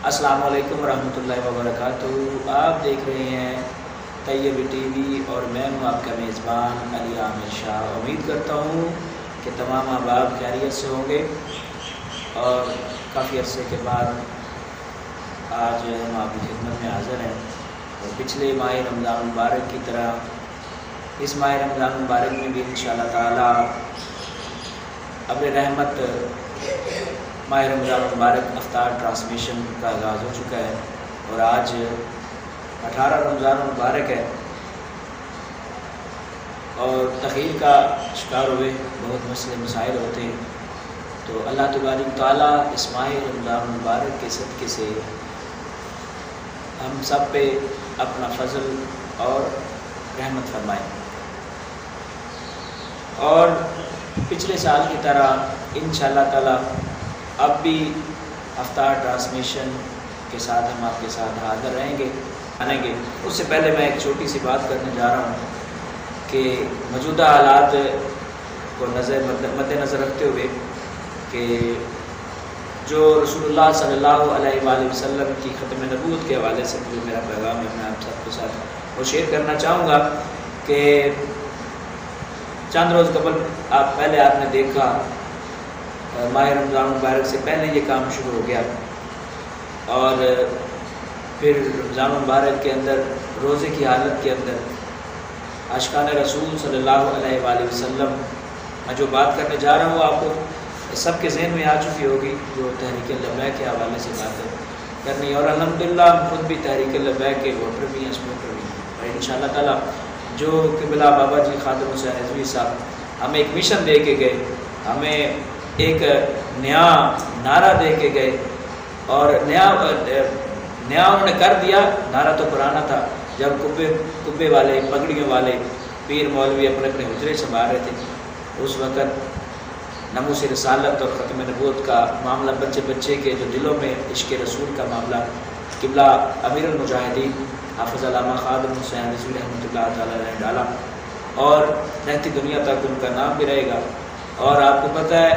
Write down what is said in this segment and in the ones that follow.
السلام علیکم ورحمۃ اللہ وبرکاتہ۔ آپ دیکھ رہے ہیں طیب ٹی وی اور میں ہوں آپ کا میزبان علی عامر شاہ۔ امید کرتا ہوں کہ تمام احباب خیریت سے ہوں گے اور کافی عرصے کے بعد آج ہم آپ کی خدمت میں حاضر ہیں اور پچھلے ماہ رمضان المبارک کی طرح اس ماہ رمضان المبارک میں بھی انشاءاللہ تعالی ابر رحمت ماہ رمضان المبارک افطار ٹرانسمیشن کا آغاز ہو چکا ہے اور آج 18 رمضان المبارک ہے اور تخیر کا شکار ہوئے بہت مسئلے مسائل ہوتے ہیں، تو اللہ تبارک تعالیٰ اس ماہ رمضان المبارک کے صدقے سے ہم سب پہ اپنا فضل اور رحمت فرمائے اور پچھلے سال کی طرح انشاءاللہ تعالیٰ اب بھی افطار ٹرانسمیشن کے ساتھ ہم آپ کے ساتھ حاضر رہیں گے آئیں گے۔ اس سے پہلے میں ایک چھوٹی سی بات کرنے جا رہا ہوں کہ موجودہ حالات کو مد نظر رکھتے ہوئے کہ جو رسول اللہ صلی اللہ علیہ وآلہ وسلم کی ختم نبوت کے حوالے سے جو میرا پیغام ہے میں آپ سب کے ساتھ وہ شیئر کرنا چاہوں گا کہ چند روز قبل پہلے آپ نے دیکھا ماہ رمضان مبارک سے پہلے یہ کام شروع ہو گیا اور پھر رمضان مبارک کے اندر روزے کی حالت کے اندر عاشقان رسول صلی اللہ علیہ وآلہ وسلم میں جو بات کرنے جا رہا ہوں آپ کو سب کے ذہن میں آ چکی ہوگی، جو تحریک لبیک کے حوالے سے بات کرنی اور الحمدللہ ہم خود بھی تحریک لبیک کے ووٹر بھی ہیں، سپورٹر بھی ہیں اور انشاءاللہ تعالیٰ جو قبلہ بابا جی خادم حسین رضوی صاحب ہمیں ایک مشن دے کے گئے، ہمیں ایک نیا نعرہ دے کے گئے اور نیا انہوں نے کر دیا۔ نعرہ تو پرانا تھا، جب کبے والے پگڑیوں والے پیر مولوی اپنے اپنے حجرے سنبھال رہے تھے، اس وقت ناموس رسالت اور ختم نبوت کا معاملہ بچے کے جو دلوں میں عشق رسول کا معاملہ قبلہ امیر المجاہدین حافظ علامہ خادم حسین رضوی رحمۃ اللہ تعالیٰ نے ڈالا اور رہتی دنیا تک ان کا نام بھی رہے گا۔ اور آپ کو پتہ ہے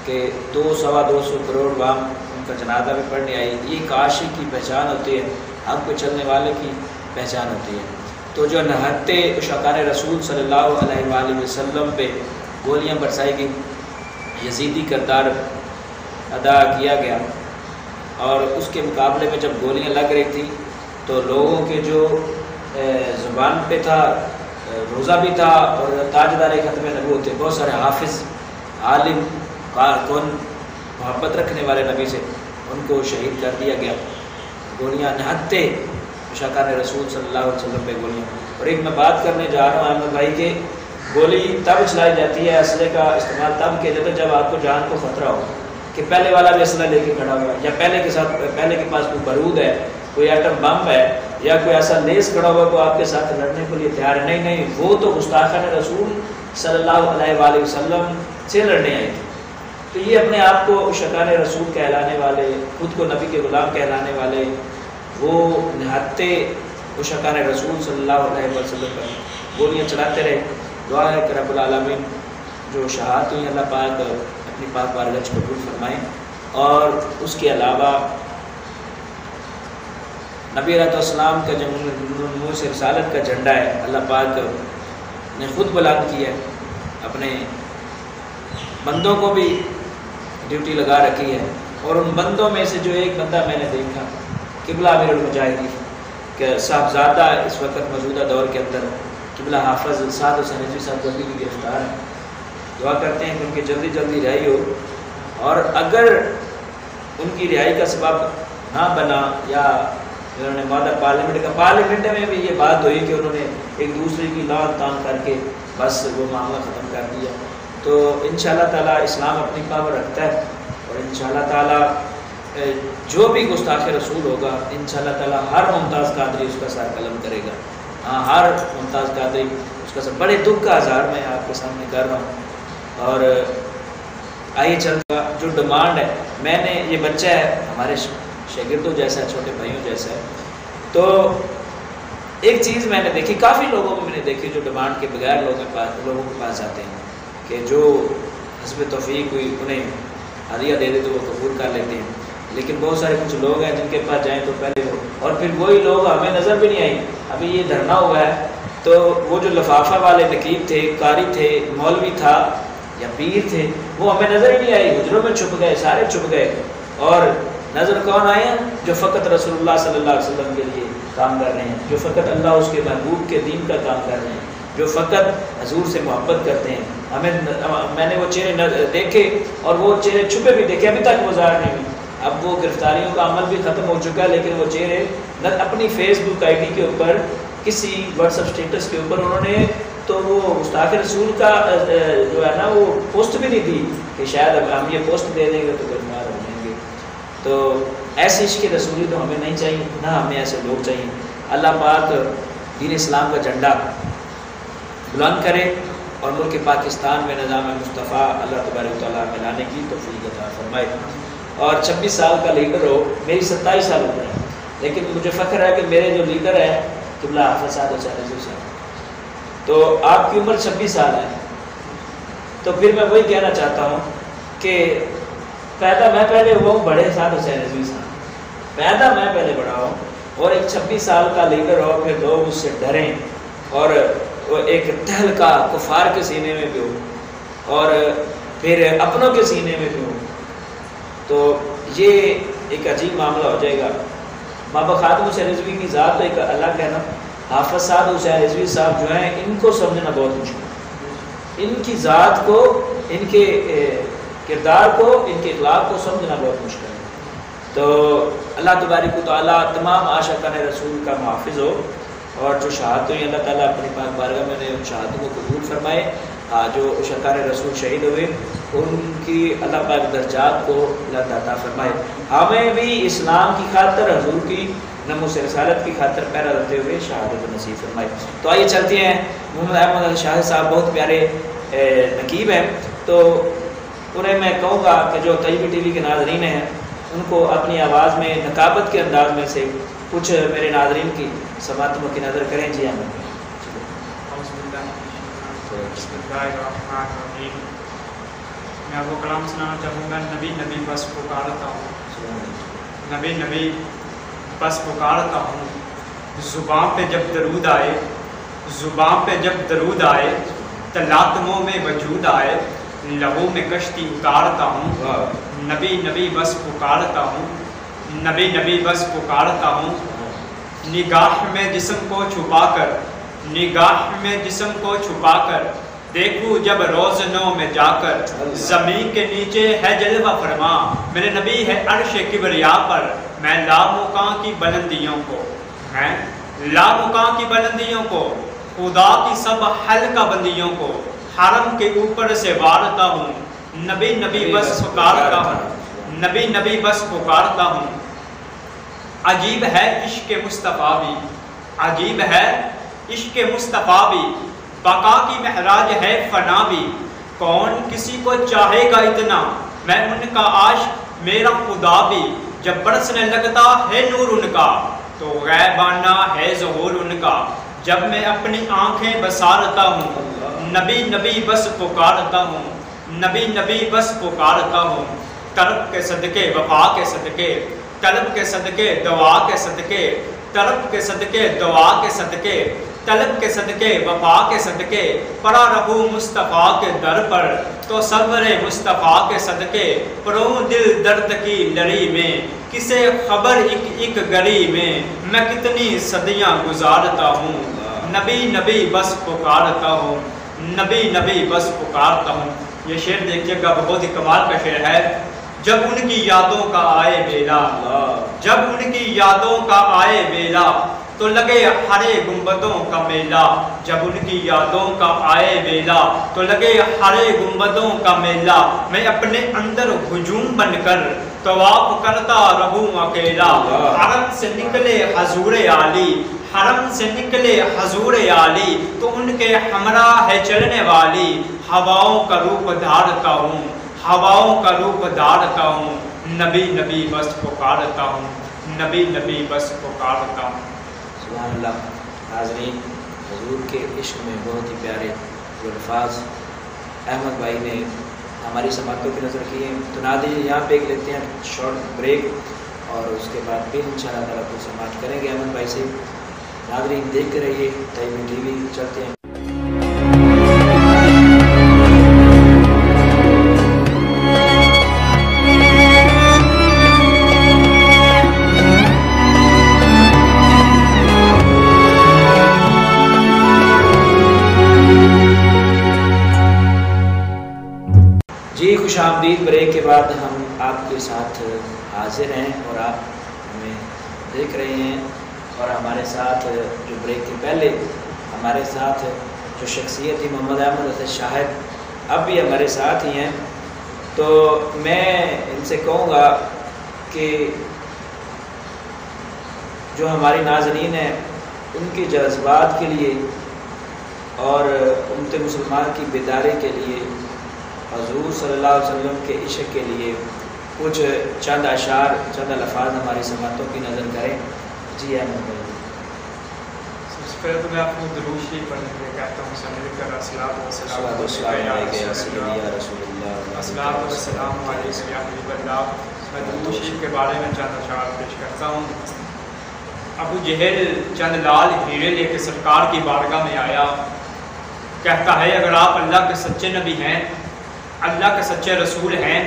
کہ 200 کروڑ وام ان کا جنازہ بھی پڑھنے آئی۔ یہ ایک عاشق کی پہچان ہوتی ہے، حق پہ چلنے والے کی پہچان ہوتی ہے۔ تو جو نہتے عشاقان رسول صلی اللہ علیہ وآلہ وسلم پہ گولیاں برسائی گئی، یزیدی کردار ادا کیا گیا اور اس کے مقابلے میں جب گولیاں لگ رہی تھی تو لوگوں کے جو زبان پہ تھا روزہ بھی تھا اور تاجدار ختم نبوت تھے، بہت سارے حافظ عالم کارکن محبت رکھنے والے نبی سے ان کو شہید کر دیا گیا۔ گولیاں نہتے عشاقان رسول صلی اللہ علیہ وسلم پہ گولیاں۔ اور ایک میں بات کرنے جا رہا ہوں احمد بھائی کہ گولی تب چلائی جاتی ہے، اسلحے کا استعمال تب کیا جاتا ہے جب آپ کو جان کو خطرہ ہو کہ پہلے والا بھی اسلحہ لے کے کھڑا ہوا ہے یا پہلے کے پاس کوئی بارود ہے، کوئی ایٹم بم ہے یا کوئی ایسا لیس کھڑا ہوا کو آپ کے ساتھ لڑنے کے لیے تیار ہے۔ نہیں، وہ تو گستاخان رسول صلی اللہ علیہ وآلہ وسلم سے لڑنے آئے تھے۔ تو یہ اپنے آپ کو عشاقان رسول کہلانے والے، خود کو نبی کے غلام کہلانے والے، وہ نہتے عشاقان رسول صلی اللہ علیہ وسلم پر گولیاں چلاتے رہے۔ دعا ہے کہ رب العالمین جو شہادت ہوئی اللہ پاک اپنی پاک بارگاہ قبول فرمائیں اور اس کے علاوہ نبی علیہ السلام کا جو ناموس رسالت کا جھنڈا ہے اللہ پاک نے خود بلند کیا ہے، اپنے بندوں کو بھی ڈیوٹی لگا رکھی ہے اور ان بندوں میں سے جو ایک بندہ میں نے دیکھا قبلہ امیر المجاہدین کہ صاحبزادہ اس وقت موجودہ دور کے اندر قبلہ حافظ سعد حسین رضوی صاحب جلدی بھی گرفتار ہیں۔ دعا کرتے ہیں کہ ان کی جلدی رہائی ہو اور اگر ان کی رہائی کا سبب نہ بنا یا انہوں نے مادہ پارلیمنٹ میں بھی یہ بات ہوئی کہ انہوں نے ایک دوسرے کی لعن طعن کر کے بس وہ معاملہ ختم کر دیا، تو انشاءاللہ تعالیٰ اسلام اپنی پاور رکھتا ہے اور انشاءاللہ تعالیٰ جو بھی گستاخ رسول ہوگا انشاءاللہ تعالیٰ ہر ممتاز قادری اس کا سر قلم کرے گا۔ ہاں، ہر ممتاز قادری اس کا سر، بڑے دکھ کا اظہار میں آپ کے سامنے کر رہا ہوں۔ اور آئیے چلتا جو ڈیمانڈ ہے، میں نے یہ بچہ ہے ہمارے شاگردوں جیسا ہے، چھوٹے بھائیوں جیسا ہے، تو ایک چیز میں نے دیکھی، کافی لوگوں میں نے دیکھی جو ڈیمانڈ کے بغیر لوگوں کے پاس جاتے ہیں کہ جو حسب توفیق ہوئی انہیں ہدیہ دے دے تو وہ قبول کر لیتے ہیں، لیکن بہت سارے کچھ لوگ ہیں جن کے پاس جائیں تو پہلے وہ، اور پھر وہی لوگ ہمیں نظر بھی نہیں آئی. ابھی یہ دھرنا ہوا ہے تو وہ جو لفافہ والے نقیب تھے، قاری تھے، مولوی تھا یا پیر تھے، وہ ہمیں نظر ہی نہیں آئی. حجروں میں چھپ گئے، سارے چھپ گئے. اور نظر کون آئے ہیں؟ جو فقط رسول اللہ صلی اللہ علیہ وسلم کے لیے کام کر رہے ہیں، جو فقط اللہ اس کے محبوب کے دین کا کام کر رہے ہیں، جو فقط حضور سے محبت کرتے ہیں. میں نے وہ چہرے دیکھے اور وہ چہرے چھپے بھی دیکھے، ابھی تک وہ ظاہر نہیں ہوئی. اب وہ گرفتاریوں کا عمل بھی ختم ہو چکا ہے، لیکن وہ چہرے اپنی فیس بک آئی ڈی کے اوپر، کسی واٹس ایپ اسٹیٹس کے اوپر انہوں نے تو وہ گستاخ رسول کا جو ہے نا وہ پوسٹ بھی نہیں دی کہ شاید اب ہم یہ پوسٹ دے دیں گے تو گرفتار ہو جائیں گے. تو ایسے عشق رسولی تو ہمیں نہیں چاہیے، نہ ہمیں ایسے لوگ چاہیے. اللہ پاک دین اسلام کا جھنڈا بلند کرے اور ملک پاکستان میں نظام مصطفیٰ اللہ تبارک و تعالیٰ میں لانے کی توفیق عطا فرمائے. اور 26 سال کا لیڈر ہو، میری 27 سال عمر ہے، لیکن مجھے فخر ہے کہ میرے جو لیڈر ہیں قبلہ حافظ صاحب صاحب، تو آپ کی عمر 26 سال ہے. تو پھر میں وہی کہنا چاہتا ہوں کہ پیدا میں پہلے ہوا ہوں بڑے صاحب حسین رضوی صاحب، پیدا میں پہلے بڑا ہوں، اور ایک 26 سال کا لیڈر ہو، پھر لوگ اس سے ڈریں اور ایک تہلکہ کفار کے سینے میں بھی ہو اور پھر اپنوں کے سینے میں بھی ہو، تو یہ ایک عجیب معاملہ ہو جائے گا. بابا خادم حسین رضوی کی ذات تو ایک الگ ہے نا. حافظ صاحب حسین رضوی صاحب جو ہیں ان کو سمجھنا بہت مشکل ہے، ان کی ذات کو، ان کے کردار کو، ان کے اخلاق کو سمجھنا بہت مشکل ہے. تو اللہ تبارک و تعالیٰ تمام عاشقان رسول کا محافظ ہو، اور جو شہادت ہوئی اللہ تعالیٰ اپنی پاک بارگاہ میں نے ان شہادتوں کو قبول فرمائے. جو عاشقان رسول شہید ہوئے ان کی اللہ پاک درجات کو اللہ تعالیٰ فرمائے. ہمیں بھی اسلام کی خاطر، حضور کی ناموس رسالت کی خاطر پیرا رکھتے ہوئے شہادت نصیب فرمائے. تو آئیے چلتے ہیں. محمد احمد شاہ صاحب بہت پیارے نقیب ہیں، تو انہیں میں کہوں گا کہ جو طیبی ٹی وی کے ناظرین ہیں ان کو اپنی آواز میں نقابت کے انداز میں سے کچھ میرے ناظرین کی سماعتوں کی نظر کریں. جی ہم میں آپ کو کلام سنانا چاہوں گا. نبی نبی بس پکارتا ہوں، نبی نبی بس پکارتا ہوں. زباں پہ جب درود آئے، زباں پہ جب درود آئے، تلاطموں میں وجود آئے، لہو میں کشتی اتارتا ہوں. نبی نبی بس پکارتا ہوں، نبی نبی بس پکارتا ہوں. نگاہ میں جسم کو چھپا کر، نگاہ میں جسم کو چھپا کر، دیکھوں جب روز نو میں جا کر. زمین کے نیچے ہے جلوہ فرما، میرے نبی ہے عرش کبریا پر. میں لامکاں کی بلندیوں کو، میں لامکاں کی بلندیوں کو، خدا کی سب حلقہ بندیوں کو حرم کے اوپر سے وارتا ہوں. نبی نبی بس پکارتا ہوں، نبی نبی بس پکارتا ہوں. عجیب ہے عشق مصطفیٰ بھی، عجیب ہے عشق مصطفیٰ بھی، بقا کی محراج ہے فنا بھی. کون کسی کو چاہے گا اتنا، میں ان کا عاشق میرا خدا بھی. جب برسنے لگتا ہے نور ان کا تو غیبانہ ہے ظہور ان کا. جب میں اپنی آنکھیں بسارتا ہوں، نبی نبی بس پکارتا ہوں، نبی نبی بس پکارتا ہوں. طلب کے صدقے وفا کے صدقے، طلب کے صدقے دعا کے صدقے، طلب کے صدقے دعا کے صدقے، طلب کے صدقے وفا کے صدقے. پڑا رہوں مصطفیٰ کے در پر تو صبر مصطفیٰ کے صدقے. پروں دل درد کی لڑی میں کسے خبر ایک گلی میں، میں کتنی صدیاں گزارتا ہوں. نبی نبی بس پکارتا ہوں، نبی نبی بس پکارتا ہوں. یہ شعر دیکھیے گا، بہت ہی کمال کا شعر ہے. جب ان کی یادوں کا آئے ویلا، جب ان کی یادوں کا آئے ویلا تو لگے ہرے گنبدوں کا میلہ. جب ان کی یادوں کا آئے ویلا تو لگے ہرے گنبدوں کا میلہ. میں اپنے اندر ہجوم بن کر طواف کرتا رہوں اکیلا. حرم سے نکلے حضور عالی، حرم سے نکلے حضور عالی تو ان کے ہمراہ ہے چلنے والی. ہواؤں کا روپ دھارتا ہوں، ہواؤں کا روپ دھارتا ہوں. نبی نبی بس پکارتا ہوں، نبی نبی بس پکارتا ہوں. سبحان اللہ. ناظرین، حضور کے عشق میں بہت ہی پیارے جو الفاظ احمد بھائی نے ہماری سماعتوں کی نظر کیے. تو ناظرین یہاں پہ ایک لیتے ہیں شارٹ بریک اور اس کے بعد پھر انشاءاللہ تعالیٰ کو سماعت کریں گے احمد بھائی سے. ناظرین دیکھتے رہیے تیمی ٹی وی. چلتے ہیں. جی خوش آمدید. بریک کے بعد ہم آپ کے ساتھ حاضر ہیں اور آپ ہمیں دیکھ رہے ہیں. اور ہمارے ساتھ جو بریک کے پہلے ہمارے ساتھ جو شخصیت تھی محمد احمد اسد شاہد اب بھی ہمارے ساتھ ہی ہیں. تو میں ان سے کہوں گا کہ جو ہماری ناظرین ہیں ان کے جذبات کے لیے اور امت مسلمان کی بیداری کے لیے حضور صلی اللہ علیہ وسلم کے عشق کے لیے کچھ چند اشعار چند الفاظ ہماری سماعتوں کی نظر کریں. جی احمد بھائی. سب سے پہلے تو میں آپ کو درود شریف پڑھنے کے لیے کہتا ہوں. سمجھ کر السلام میں درود شریف کے بارے میں چند اشعار پیش کرتا ہوں. ابو جہل چند لال ہیرے لے کے سرکار کی بارگاہ میں آیا. کہتا ہے اگر آپ اللہ کے سچے نبی ہیں, اللہ کے سچے رسول ہیں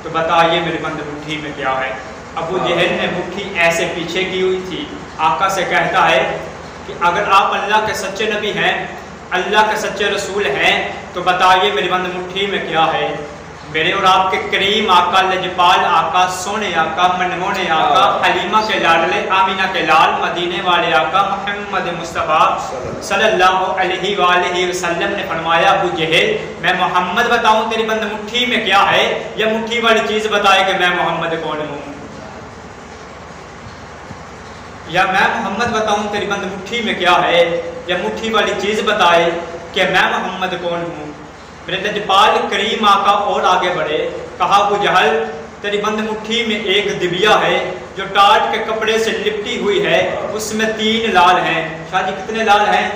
تو بتائیے میرے بند مٹھی میں کیا ہے. ابو جہل نے مٹھی ایسے پیچھے کی ہوئی تھی. آقا سے کہتا ہے کہ اگر آپ اللہ کے سچے نبی ہیں, اللہ کے سچے رسول ہیں تو بتائیے میری بند مٹھی میں کیا ہے. میرے اور آپ کے کریم آقا, لجپال آقا, سونے آقا, منمونے آقا, حلیمہ کے لاڈلے, آمینہ کے لال, مدینے والے آقا محمد مصطفیٰ صلی اللہ علیہ وآلہ وسلم نے فرمایا ابو جہل میں محمد بتاؤں تیری بند مٹھی میں کیا ہے, یا مٹھی والی چیز بتائے کہ میں محمد کون ہوں, یا میں محمد بتاؤں تیری بند مٹھی میں کیا ہے, یا مٹھی والی چیز بتائے کہ میں محمد کون ہوں. میرے لجپال کریم آقا اور آگے بڑھے. کہا ابو جہل تیری بند مٹھی میں ایک دبیا ہے جو ٹاٹ کے کپڑے سے لپٹی ہوئی ہے, اس میں 3 لال ہیں. شاہ جی کتنے لال ہیں؟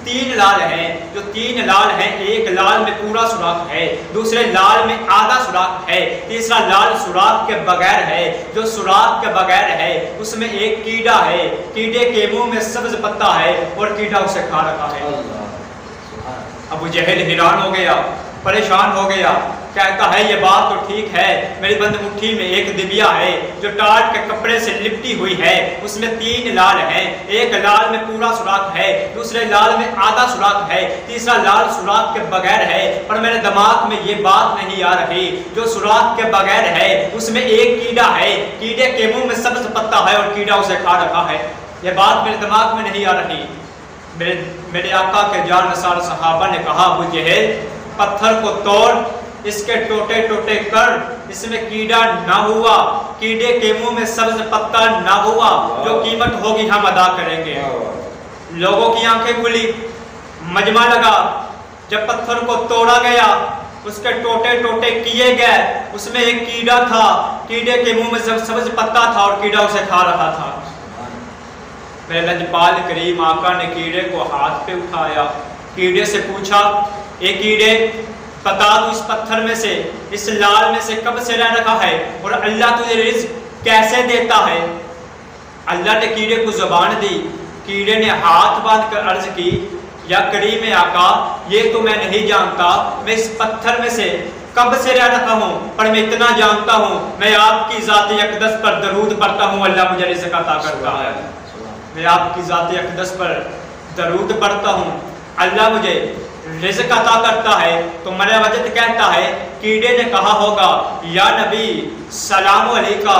3 لال ہیں. جو 3 لال ہیں, ایک لال میں پورا سوراخ ہے, دوسرے لال میں آدھا سوراخ ہے, تیسرا لال سوراخ کے بغیر ہے. جو سوراخ کے بغیر ہے اس میں ایک کیڑا ہے, کیڑے کے منہ میں سبز پتا ہے اور کیڑا اسے کھا رکھا ہے. ابو جہل حیران ہو گیا, پریشان ہو گیا. کہتا ہے یہ بات تو ٹھیک ہے, میری بند مٹھی میں ایک دبیا ہے جو ٹاٹ کے کپڑے سے لپٹی ہوئی ہے, اس میں 3 لال ہیں, ایک لال میں پورا سوراخ ہے, دوسرے لال میں آدھا سوراخ ہے, تیسرا لال سوراخ کے بغیر ہے. پر میرے دماغ میں یہ بات نہیں آ رہی. جو سوراخ کے بغیر ہے اس میں ایک کیڑا ہے, کیڑے کے منہ میں سبز پتا ہے اور کیڑا اسے کھا رکھا ہے. یہ بات میرے دماغ میں نہیں آ رہی. میرے آقا کے جان نثار صحابہ نے کہا ابو جہل پتھر کو توڑ, اس کے ٹوٹے ٹوٹے کر, اس میں کیڑا نہ ہوا, کیڑے کے منہ میں سبز پتا نہ ہوا, جو قیمت ہوگی ہم ادا کریں گے. لوگوں کی آنکھیں کھلی, مجمع لگا. جب پتھر کو توڑا گیا, اس کے ٹوٹے ٹوٹے کیے گئے, اس میں ایک کیڑا تھا, کیڑے کے منہ میں سبز پتا تھا اور کیڑا اسے کھا رہا تھا. میرے لجپال کریم آقا نے کیڑے کو ہاتھ پہ اٹھایا, کیڑے سے پوچھا اے کیڑے بتا تو اس پتھر میں سے, اس لال میں سے کب سے رہ رکھا ہے اور اللہ تجھے رزق کیسے دیتا ہے. اللہ نے کیڑے کو زبان دی. کیڑے نے ہاتھ باندھ کر عرض کی یا کریم آقا یہ تو میں نہیں جانتا میں اس پتھر میں سے کب سے رہ رکھا ہوں, پر میں اتنا جانتا ہوں میں آپ کی ذات اقدس پر درود پڑھتا ہوں, اللہ مجھے رزق عطا کرتا ہے. میں آپ کی ذات اقدس پر درود پڑھتا ہوں, اللہ مجھے رزق عطا کرتا ہے. تو مرے وجد کہتا ہے کیڑے نے کہا ہوگا یا نبی سلام علیکہ,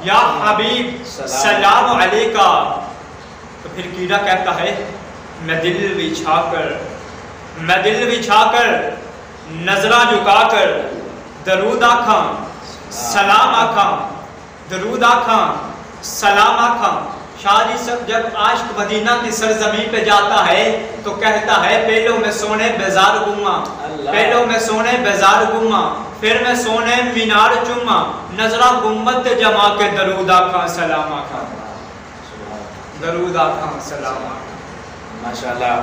یا حبیب سلام علیکہ. تو پھر کیڑا کہتا ہے میں دل بچھا کر نظرہ جھکا کر درود آکھاں سلام آکھاں, درود آکھاں سلام آکھاں. شاہ جی سب جب عاشق مدینہ کی سرزمین پہ جاتا ہے تو کہتا ہے پہلو میں سونے بیزار گما, پہلو میں سونے بیزار گما, پھر میں سونے مینار چما, نظرہ گنبد جما کے درود آکھاں سلام آکھاں, درود آکھاں سلام آکھاں. ماشاءاللہ.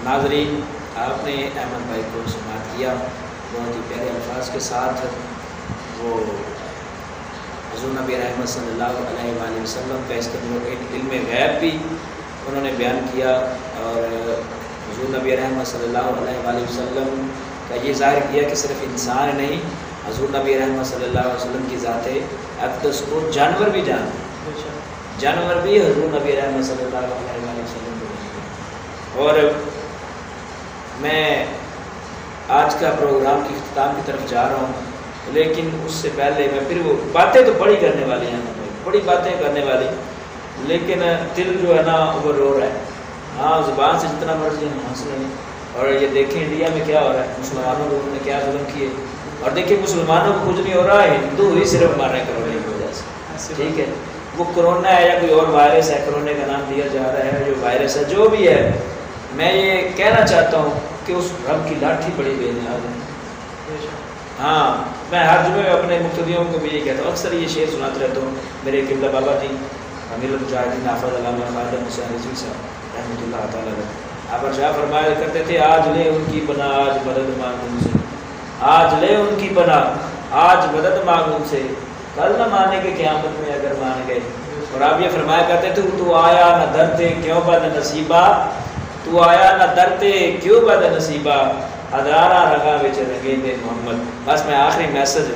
ناظرین آپ نے احمد بھائی کو سماعت کیا. بہت ہی پیارے الفاظ کے ساتھ وہ حضور نبی رحمت صلی اللہ علیہ وآلہ وسلم کا اس قدر ایک علم غیب بھی انہوں نے بیان کیا، اور حضور نبی رحمت صلی اللہ علیہ وآلہ وسلم کا یہ ظاہر کیا کہ صرف انسان نہیں، حضور نبی رحمت صلی اللہ علیہ وسلم کی ذات اقدس کو جانور بھی جانتے ہیں، جانور بھی حضور نبی رحمت صلی اللہ علیہ وآلہ وسلم کو جانتے ہیں۔ اور میں آج کا پروگرام کی اختتام کی طرف جا رہا ہوں، لیکن اس سے پہلے میں پھر وہ باتیں تو بڑی کرنے والی ہیں، بڑی باتیں کرنے والی، لیکن دل جو ہے نا وہ رو رہا ہے۔ ہاں زبان سے جتنا مرضی ہم ہنس رہے ہیں، اور یہ دیکھیں انڈیا میں کیا ہو رہا ہے، مسلمانوں کو نے کیا ظلم کیے، اور دیکھیں مسلمانوں کو کچھ نہیں ہو رہا ہے، ہندو ہی صرف مار رہے ہیں کرونے کی وجہ سے، ٹھیک ہے۔ وہ کرونا ہے یا کوئی اور وائرس ہے، کرونے کا نام دیا جا رہا ہے، جو وائرس ہے جو بھی ہے، میں یہ کہنا چاہتا ہوں کہ اس رب کی لاٹھی بڑی بے نیاز ہے۔ ہاں میں ہر جمعے میں اپنے مقتدیوں کو بھی یہ کہتا ہوں، اکثر یہ شعر سناتے رہتا ہوں، میرے قبلہ بابا جی امیر المجاہدین حافظ علامہ خادم حسین رضوی صاحب رحمۃ اللہ تعالیٰ علیہ، آپ ارشاد فرمایا کرتے تھے، آج لے ان کی پناہ آج مدد مانگ ان سے، آج لے ان کی پناہ آج مدد مانگ ان سے، کل نہ مانے کے قیامت میں اگر مان گئے۔ اور آپ یہ فرمایا کرتے تھے، تو آیا نہ درتے کیوں بد نصیبہ، تو آیا نہ درتے کیوں بد نصیبہ، ادارہ رگا بچ رگے دے محمد۔ بس میں آخری میسج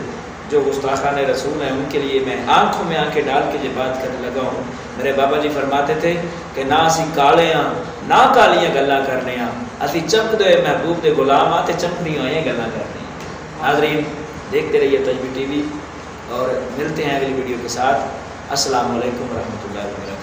جو گستاخان رسول ہیں ان کے لیے میں آنکھوں میں آنکھیں ڈال کے یہ بات کرنے لگا ہوں۔ میرے بابا جی فرماتے تھے کہ نہ اسی کالے ہاں نہ کالیاں گلاں کرنے ہاں، اسی چمک دے محبوب دے غلام آتے چمکنی ہوئیں گلاں کرنے ہاں۔ حاضرین دیکھتے رہیے تجوید ٹی وی، اور ملتے ہیں اگلی ویڈیو کے ساتھ۔ السلام علیکم ورحمۃ اللہ وبرکاتہ۔